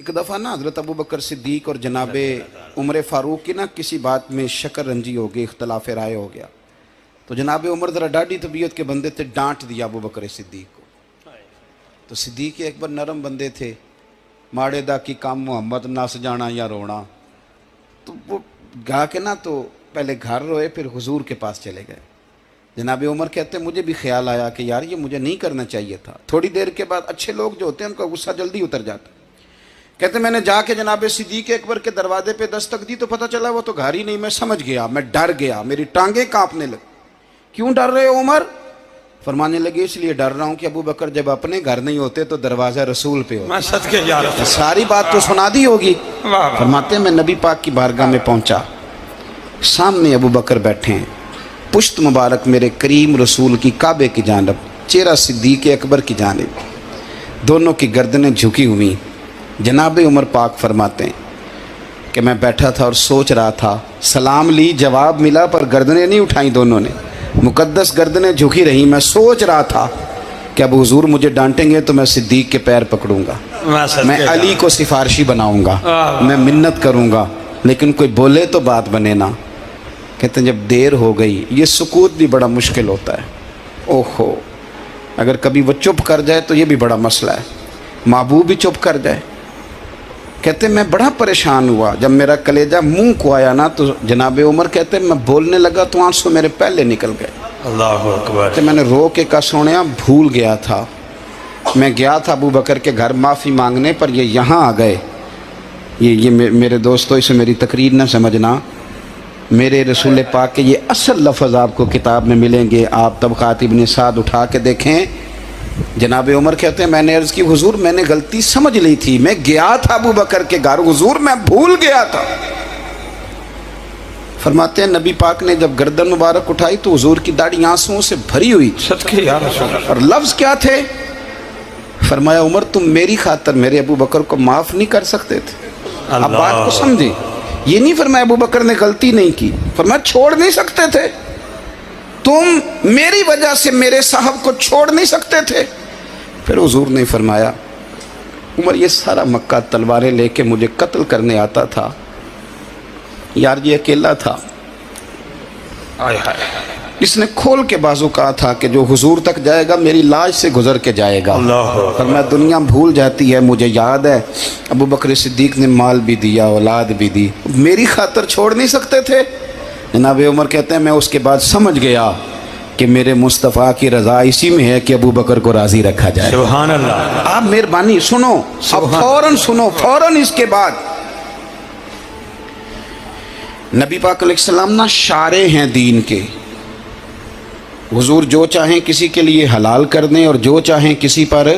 ایک دفعہ نا حضرت ابو بکر صدیق اور جناب عمر فاروق کی نا کسی بات میں شکر رنجی ہو گئی، اختلاف رائے ہو گیا، تو جناب عمر ذرا ڈاڈی طبیعت کے بندے تھے، ڈانٹ دیا ابو بکر صدیق کو۔ تو صدیق اکبر نرم بندے تھے، ماڑے دا کی کام محمد نس جانا یا رونا، تو وہ گا کے نا تو پہلے گھر روئے، پھر حضور کے پاس چلے گئے۔ جناب عمر کہتے ہیں مجھے بھی خیال آیا کہ یار یہ مجھے نہیں کرنا چاہیے تھا۔ تھوڑی دیر کے بعد اچھے لوگ جو ہوتے ہیں ان کا غصہ جلدی اتر جاتا ہے۔ کہتے میں نے جا کے جناب صدیق اکبر کے دروازے پہ دستک دی تو پتہ چلا وہ تو گھر ہی نہیں۔ میں سمجھ گیا، میں ڈر گیا، میری ٹانگیں کانپنے لگی۔ کیوں ڈر رہے ہو عمر؟ فرمانے لگے اس لیے ڈر رہا ہوں کہ ابو بکر جب اپنے گھر نہیں ہوتے تو دروازہ رسول پہ ہوتا۔ ساری بات تو سنا دی ہوگی۔ فرماتے ہیں میں نبی پاک کی بارگاہ میں پہنچا، سامنے ابو بکر بیٹھے ہیں، پشت مبارک میرے کریم رسول کی کعبے کی جانب، چہرہ صدیق اکبر کی جانب، دونوں کی گردنیں جھکی ہوئی۔ جناب عمر پاک فرماتے ہیں کہ میں بیٹھا تھا اور سوچ رہا تھا، سلام لی، جواب ملا، پر گردنیں نہیں اٹھائیں دونوں نے، مقدس گردنیں جھکی رہیں۔ میں سوچ رہا تھا کہ اب حضور مجھے ڈانٹیں گے تو میں صدیق کے پیر پکڑوں گا، میں علی کو سفارشی بناؤں گا، میں منت کروں گا، لیکن کوئی بولے تو بات بنے نا۔ کہتے ہیں جب دیر ہو گئی، یہ سکوت بھی بڑا مشکل ہوتا ہے، اوہو اگر کبھی وہ چپ کر جائے تو یہ بھی بڑا مسئلہ ہے، محبوب بھی چپ کر جائے۔ کہتے ہیں میں بڑا پریشان ہوا، جب میرا کلیجہ منہ کو آیا نا تو جناب عمر کہتے ہیں میں بولنے لگا تو آنسو میرے پہلے نکل گئے۔ اللہ اکبر۔ کہتے میں نے رو کے کہا سونیا بھول گیا تھا، میں گیا تھا ابو بکر کے گھر معافی مانگنے، پر یہ یہاں آ گئے۔ یہ میرے دوستو اسے میری تقریر نہ سمجھنا، میرے رسول پاک کے یہ اصل لفظ آپ کو کتاب میں ملیں گے، آپ طبقات ابن سعد اٹھا کے دیکھیں۔ جناب عمر کہتے ہیں میں نے عرض کی حضور میں نے غلطی سمجھ لی تھی، میں گیا تھا ابو بکر کے گھر حضور، میں بھول گیا تھا۔ فرماتے ہیں نبی پاک نے جب گردن مبارک اٹھائی تو حضور کی داڑھی آنسوؤں سے بھری ہوئی تھی، اور لفظ کیا تھے؟ فرمایا عمر تم میری خاطر میرے ابو بکر کو معاف نہیں کر سکتے تھے؟ اب بات کو سمجھیں، یہ نہیں فرمایا ابو بکر نے غلطی نہیں کی، فرمایا چھوڑ نہیں سکتے تھے، تم میری وجہ سے میرے صاحب کو چھوڑ نہیں سکتے تھے؟ پھر حضور نے فرمایا عمر یہ سارا مکہ تلواریں لے کے مجھے قتل کرنے آتا تھا، یار یہ اکیلا تھا، اس نے کھول کے بازو کہا تھا کہ جو حضور تک جائے گا میری لاش سے گزر کے جائے گا۔ فرمایا دنیا بھول جاتی ہے، مجھے یاد ہے ابو بکر صدیق نے مال بھی دیا، اولاد بھی دی، میری خاطر چھوڑ نہیں سکتے تھے؟ جناب عمر کہتے ہیں میں اس کے بعد سمجھ گیا کہ میرے مصطفیٰ کی رضا اسی میں ہے کہ ابو بکر کو راضی رکھا جائے۔ سبحان اللہ۔ آپ مہربانی سنو، اب فوراً سنو، فوراً اس کے بعد نبی پاک علیہ السلام نا شارع ہیں دین کے، حضور جو چاہیں کسی کے لیے حلال کر دیں اور جو چاہیں کسی پر